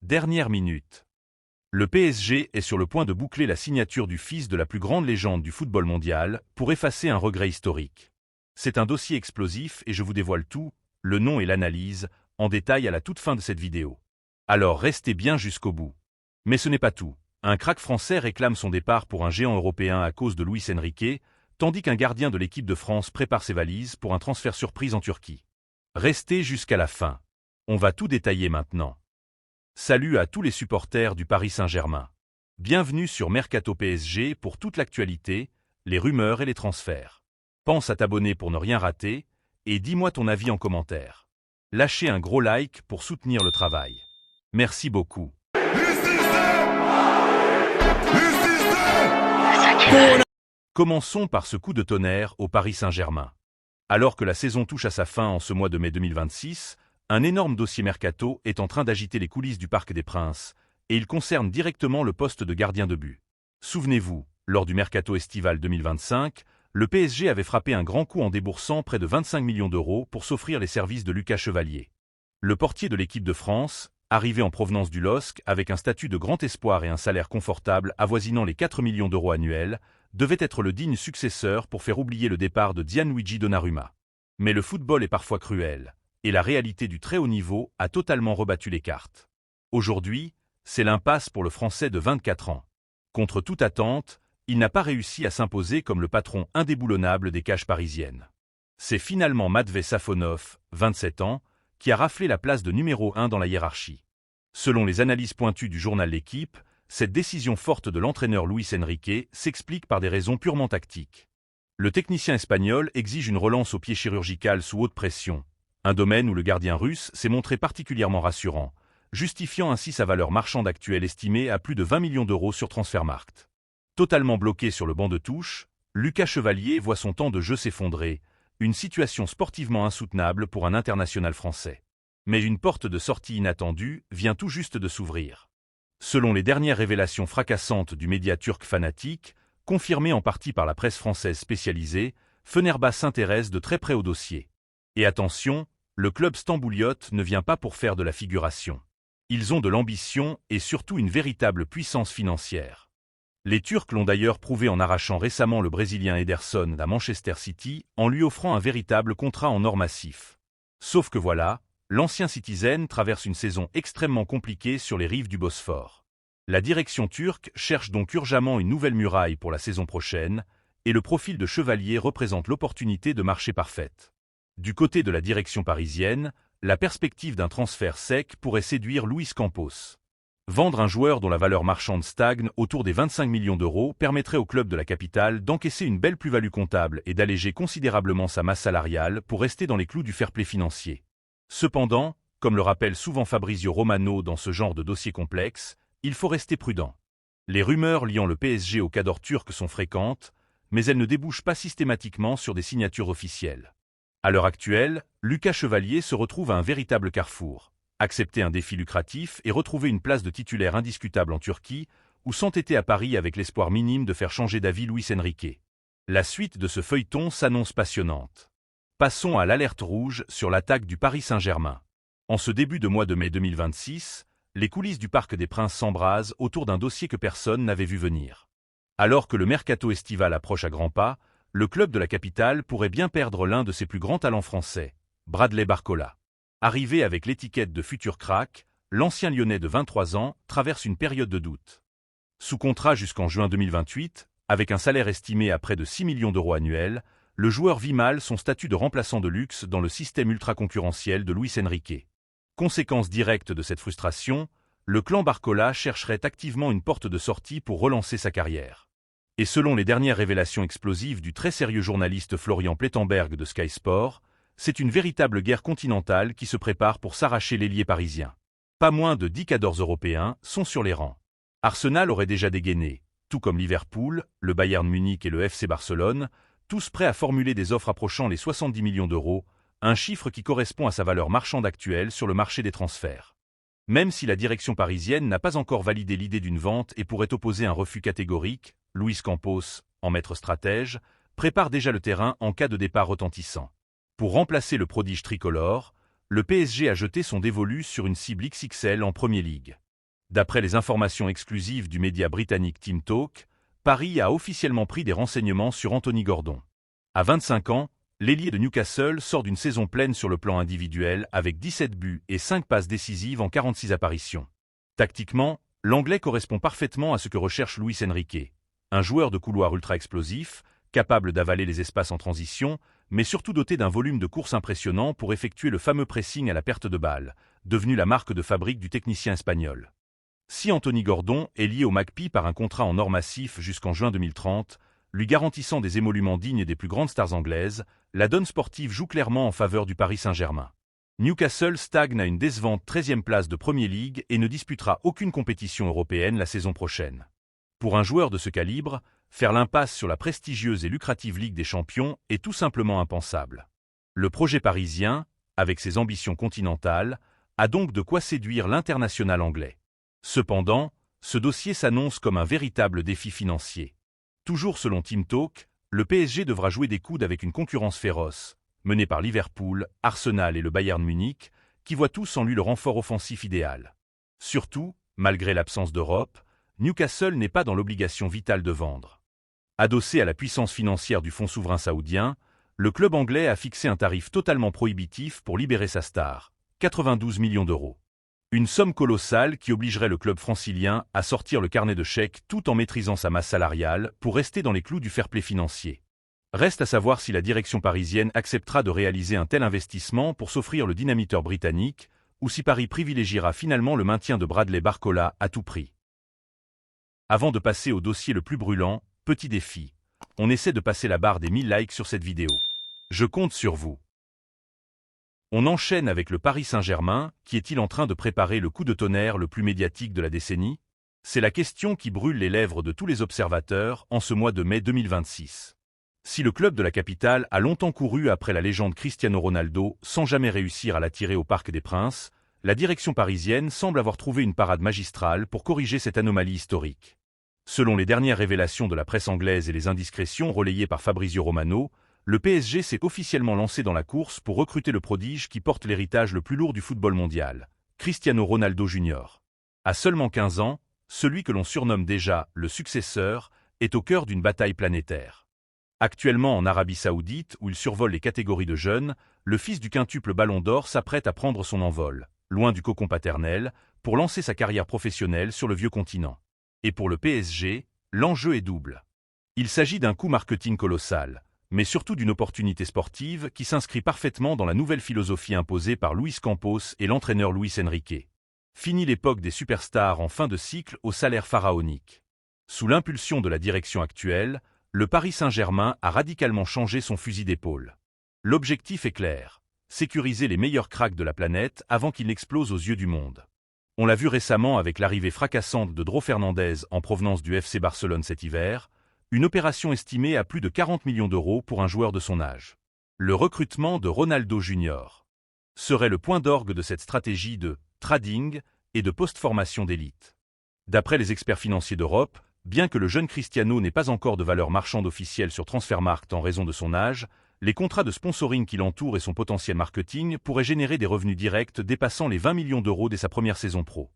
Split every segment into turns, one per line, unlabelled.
Dernière minute. Le PSG est sur le point de boucler la signature du fils de la plus grande légende du football mondial pour effacer un regret historique. C'est un dossier explosif et je vous dévoile tout, le nom et l'analyse, en détail à la toute fin de cette vidéo. Alors restez bien jusqu'au bout. Mais ce n'est pas tout. Un crack français réclame son départ pour un géant européen à cause de Luis Enrique, tandis qu'un gardien de l'équipe de France prépare ses valises pour un transfert surprise en Turquie. Restez jusqu'à la fin. On va tout détailler maintenant. Salut à tous les supporters du Paris Saint-Germain. Bienvenue sur Mercato PSG pour toute l'actualité, les rumeurs et les transferts. Pense à t'abonner pour ne rien rater, et dis-moi ton avis en commentaire. Lâchez un gros like pour soutenir le travail. Merci beaucoup. Commençons par ce coup de tonnerre au Paris Saint-Germain. Alors que la saison touche à sa fin en ce mois de mai 2026, un énorme dossier mercato est en train d'agiter les coulisses du Parc des Princes, et il concerne directement le poste de gardien de but. Souvenez-vous, lors du mercato estival 2025, le PSG avait frappé un grand coup en déboursant près de 25 millions d'euros pour s'offrir les services de Lucas Chevalier. Le portier de l'équipe de France, arrivé en provenance du LOSC avec un statut de grand espoir et un salaire confortable avoisinant les 4 millions d'euros annuels, devait être le digne successeur pour faire oublier le départ de Gianluigi Donnarumma. Mais le football est parfois cruel, et la réalité du très haut niveau a totalement rebattu les cartes. Aujourd'hui, c'est l'impasse pour le Français de 24 ans. Contre toute attente, il n'a pas réussi à s'imposer comme le patron indéboulonnable des cages parisiennes. C'est finalement Matvei Safonov, 27 ans, qui a raflé la place de numéro 1 dans la hiérarchie. Selon les analyses pointues du journal L'Équipe, cette décision forte de l'entraîneur Luis Enrique s'explique par des raisons purement tactiques. Le technicien espagnol exige une relance au pied chirurgical sous haute pression, un domaine où le gardien russe s'est montré particulièrement rassurant, justifiant ainsi sa valeur marchande actuelle estimée à plus de 20 millions d'euros sur Transfermarkt. Totalement bloqué sur le banc de touche, Lucas Chevalier voit son temps de jeu s'effondrer, une situation sportivement insoutenable pour un international français. Mais une porte de sortie inattendue vient tout juste de s'ouvrir. Selon les dernières révélations fracassantes du média turc Fanatik, confirmées en partie par la presse française spécialisée, Fenerbahçe s'intéresse de très près au dossier. Et attention, le club stambouliote ne vient pas pour faire de la figuration. Ils ont de l'ambition et surtout une véritable puissance financière. Les Turcs l'ont d'ailleurs prouvé en arrachant récemment le Brésilien Ederson à Manchester City en lui offrant un véritable contrat en or massif. Sauf que voilà, l'ancien Citizen traverse une saison extrêmement compliquée sur les rives du Bosphore. La direction turque cherche donc urgemment une nouvelle muraille pour la saison prochaine, et le profil de Chevalier représente l'opportunité de marché parfaite. Du côté de la direction parisienne, la perspective d'un transfert sec pourrait séduire Luis Campos. Vendre un joueur dont la valeur marchande stagne autour des 25 millions d'euros permettrait au club de la capitale d'encaisser une belle plus-value comptable et d'alléger considérablement sa masse salariale pour rester dans les clous du fair-play financier. Cependant, comme le rappelle souvent Fabrizio Romano dans ce genre de dossier complexe, il faut rester prudent. Les rumeurs liant le PSG au cadre turc sont fréquentes, mais elles ne débouchent pas systématiquement sur des signatures officielles. À l'heure actuelle, Lucas Chevalier se retrouve à un véritable carrefour. Accepter un défi lucratif et retrouver une place de titulaire indiscutable en Turquie, ou s'entêter à Paris avec l'espoir minime de faire changer d'avis Luis Enrique. La suite de ce feuilleton s'annonce passionnante. Passons à l'alerte rouge sur l'attaque du Paris Saint-Germain. En ce début de mois de mai 2026, les coulisses du Parc des Princes s'embrasent autour d'un dossier que personne n'avait vu venir. Alors que le mercato estival approche à grands pas, le club de la capitale pourrait bien perdre l'un de ses plus grands talents français, Bradley Barcola. Arrivé avec l'étiquette de futur crack, l'ancien Lyonnais de 23 ans traverse une période de doute. Sous contrat jusqu'en juin 2028, avec un salaire estimé à près de 6 millions d'euros annuels, le joueur vit mal son statut de remplaçant de luxe dans le système ultra-concurrentiel de Luis Enrique. Conséquence directe de cette frustration, le clan Barcola chercherait activement une porte de sortie pour relancer sa carrière. Et selon les dernières révélations explosives du très sérieux journaliste Florian Plettenberg de Sky Sport, c'est une véritable guerre continentale qui se prépare pour s'arracher l'ailier parisien. Pas moins de 10 cadors européens sont sur les rangs. Arsenal aurait déjà dégainé, tout comme Liverpool, le Bayern Munich et le FC Barcelone, tous prêts à formuler des offres approchant les 70 millions d'euros, un chiffre qui correspond à sa valeur marchande actuelle sur le marché des transferts. Même si la direction parisienne n'a pas encore validé l'idée d'une vente et pourrait opposer un refus catégorique, Luis Campos, en maître stratège, prépare déjà le terrain en cas de départ retentissant. Pour remplacer le prodige tricolore, le PSG a jeté son dévolu sur une cible XXL en Premier League. D'après les informations exclusives du média britannique Team Talk, Paris a officiellement pris des renseignements sur Anthony Gordon. À 25 ans, l'ailier de Newcastle sort d'une saison pleine sur le plan individuel avec 17 buts et 5 passes décisives en 46 apparitions. Tactiquement, l'Anglais correspond parfaitement à ce que recherche Luis Enrique. Un joueur de couloir ultra explosif, capable d'avaler les espaces en transition, mais surtout doté d'un volume de course impressionnant pour effectuer le fameux pressing à la perte de balle, devenu la marque de fabrique du technicien espagnol. Si Anthony Gordon est lié au Magpie par un contrat en or massif jusqu'en juin 2030, lui garantissant des émoluments dignes des plus grandes stars anglaises, la donne sportive joue clairement en faveur du Paris Saint-Germain. Newcastle stagne à une décevante 13e place de Premier League et ne disputera aucune compétition européenne la saison prochaine. Pour un joueur de ce calibre, faire l'impasse sur la prestigieuse et lucrative Ligue des Champions est tout simplement impensable. Le projet parisien, avec ses ambitions continentales, a donc de quoi séduire l'international anglais. Cependant, ce dossier s'annonce comme un véritable défi financier. Toujours selon Team Talk, le PSG devra jouer des coudes avec une concurrence féroce, menée par Liverpool, Arsenal et le Bayern Munich, qui voient tous en lui le renfort offensif idéal. Surtout, malgré l'absence d'Europe, Newcastle n'est pas dans l'obligation vitale de vendre. Adossé à la puissance financière du fonds souverain saoudien, le club anglais a fixé un tarif totalement prohibitif pour libérer sa star, 92 millions d'euros. Une somme colossale qui obligerait le club francilien à sortir le carnet de chèques tout en maîtrisant sa masse salariale pour rester dans les clous du fair-play financier. Reste à savoir si la direction parisienne acceptera de réaliser un tel investissement pour s'offrir le dynamiteur britannique, ou si Paris privilégiera finalement le maintien de Bradley Barcola à tout prix. Avant de passer au dossier le plus brûlant, petit défi. On essaie de passer la barre des 1000 likes sur cette vidéo. Je compte sur vous. On enchaîne avec le Paris Saint-Germain, qui est-il en train de préparer le coup de tonnerre le plus médiatique de la décennie? C'est la question qui brûle les lèvres de tous les observateurs en ce mois de mai 2026. Si le club de la capitale a longtemps couru après la légende Cristiano Ronaldo sans jamais réussir à l'attirer au Parc des Princes, la direction parisienne semble avoir trouvé une parade magistrale pour corriger cette anomalie historique. Selon les dernières révélations de la presse anglaise et les indiscrétions relayées par Fabrizio Romano, le PSG s'est officiellement lancé dans la course pour recruter le prodige qui porte l'héritage le plus lourd du football mondial, Cristiano Ronaldo Jr. À seulement 15 ans, celui que l'on surnomme déjà le successeur est au cœur d'une bataille planétaire. Actuellement en Arabie Saoudite, où il survole les catégories de jeunes, le fils du quintuple Ballon d'Or s'apprête à prendre son envol, loin du cocon paternel, pour lancer sa carrière professionnelle sur le vieux continent. Et pour le PSG, l'enjeu est double. Il s'agit d'un coup marketing colossal, mais surtout d'une opportunité sportive qui s'inscrit parfaitement dans la nouvelle philosophie imposée par Luis Campos et l'entraîneur Luis Enrique. Fini l'époque des superstars en fin de cycle au salaire pharaonique. Sous l'impulsion de la direction actuelle, le Paris Saint-Germain a radicalement changé son fusil d'épaule. L'objectif est clair, sécuriser les meilleurs cracks de la planète avant qu'ils n'explosent aux yeux du monde. On l'a vu récemment avec l'arrivée fracassante de Dro Fernandez en provenance du FC Barcelone cet hiver, une opération estimée à plus de 40 millions d'euros pour un joueur de son âge. Le recrutement de Ronaldo Jr. serait le point d'orgue de cette stratégie de trading et de post-formation d'élite. D'après les experts financiers d'Europe, bien que le jeune Cristiano n'ait pas encore de valeur marchande officielle sur Transfermarkt en raison de son âge, les contrats de sponsoring qui l'entourent et son potentiel marketing pourraient générer des revenus directs dépassant les 20 millions d'euros dès sa première saison pro.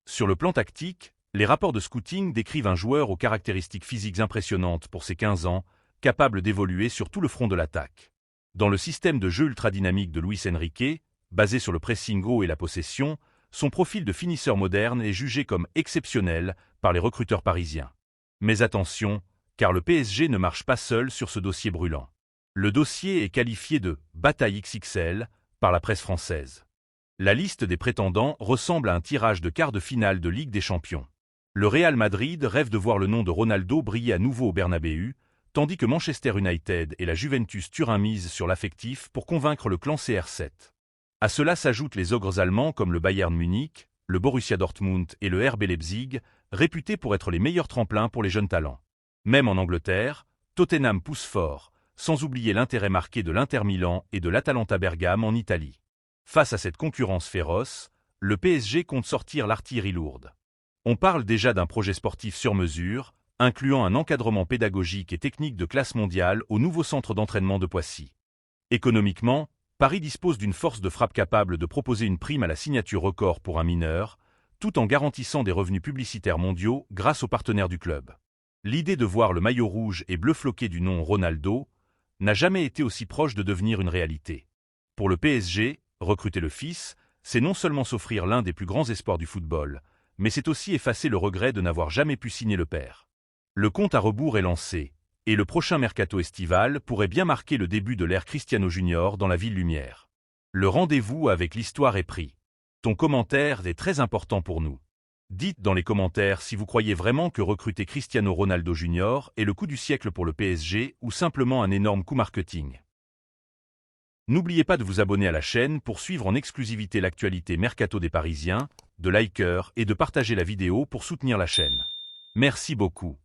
Sur le plan tactique, les rapports de scouting décrivent un joueur aux caractéristiques physiques impressionnantes pour ses 15 ans, capable d'évoluer sur tout le front de l'attaque. Dans le système de jeu ultra-dynamique de Luis Enrique, basé sur le pressing haut et la possession, son profil de finisseur moderne est jugé comme exceptionnel par les recruteurs parisiens. Mais attention, car le PSG ne marche pas seul sur ce dossier brûlant. Le dossier est qualifié de « bataille XXL » par la presse française. La liste des prétendants ressemble à un tirage de quart de finale de Ligue des Champions. Le Real Madrid rêve de voir le nom de Ronaldo briller à nouveau au Bernabéu, tandis que Manchester United et la Juventus Turin misent sur l'affectif pour convaincre le clan CR7. À cela s'ajoutent les ogres allemands comme le Bayern Munich, le Borussia Dortmund et le RB Leipzig, réputés pour être les meilleurs tremplins pour les jeunes talents. Même en Angleterre, Tottenham pousse fort, sans oublier l'intérêt marqué de l'Inter Milan et de l'Atalanta Bergame en Italie. Face à cette concurrence féroce, le PSG compte sortir l'artillerie lourde. On parle déjà d'un projet sportif sur mesure, incluant un encadrement pédagogique et technique de classe mondiale au nouveau centre d'entraînement de Poissy. Économiquement, Paris dispose d'une force de frappe capable de proposer une prime à la signature record pour un mineur, tout en garantissant des revenus publicitaires mondiaux grâce aux partenaires du club. L'idée de voir le maillot rouge et bleu floqué du nom Ronaldo n'a jamais été aussi proche de devenir une réalité. Pour le PSG, recruter le fils, c'est non seulement s'offrir l'un des plus grands espoirs du football, mais c'est aussi effacer le regret de n'avoir jamais pu signer le père. Le compte à rebours est lancé, et le prochain mercato estival pourrait bien marquer le début de l'ère Cristiano Junior dans la ville lumière. Le rendez-vous avec l'histoire est pris. Ton commentaire est très important pour nous. Dites dans les commentaires si vous croyez vraiment que recruter Cristiano Ronaldo Junior est le coup du siècle pour le PSG ou simplement un énorme coup marketing. N'oubliez pas de vous abonner à la chaîne pour suivre en exclusivité l'actualité mercato des Parisiens, de liker et de partager la vidéo pour soutenir la chaîne. Merci beaucoup.